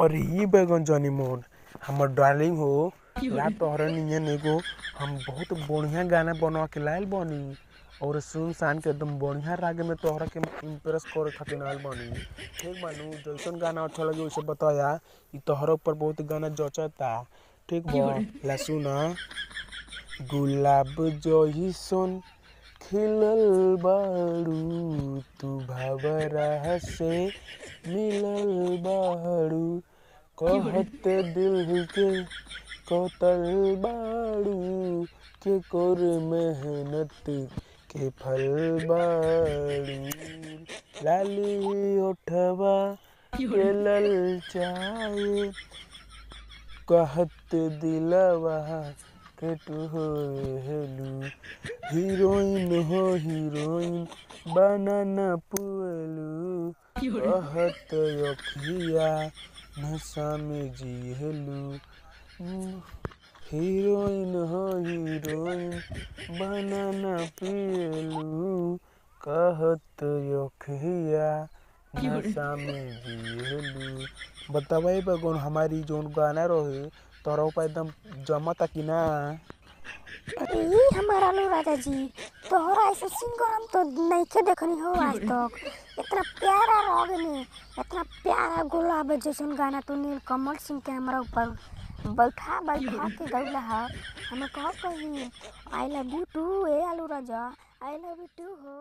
अरे ई बैगन जानी मोहन हमर डार्लिंग हो ला तोहरा नियन एगो हम बहुत बढ़िया गाना बनवा के लायल बनी और सुन सान के एकदम बढ़िया राग में तोहरा के इम्प्रेस करे खातिर आयल बनी। ठीक बानू जैसन गाना अच्छा लगे वैसे बताया। ई तोहरा ऊपर बहुत गाना जचता। ठीक बा ला सुना। गुलाब जइसन खिलल बाड़ू तू भवरा से मिलल बाड़ू कहत दिल के कतल बाड़ू के कोर मेहनत के फल बाड़ू लाली ओठवा के ललचाए कहत दिलवा के टुहेलू हीरोइन हो हीरोइन बनाना पुएलू कहत अखिया नशा में जिहेलू हीरोइन हो हीरोइन बनाना पिएलू कहत अखिया नशा में जिहेलू। बतावा बगन हमारी जोन गाना रहे तोरा ऊपर एकदम जमता कि ना। अरे हमारा आलू राजा जी तोहरा ऐसा सिंगर हम तो नहीं के देखनी हो आज तक। इतना प्यारा राग में इतना प्यारा गुलाब जैसन गाना तू नीलकमल सिंह के हमारा ऊपर बैठा बैठा के गौला है। हमें कह कही आई लव यू टू ए आलू राजा आई लव यू टू हो।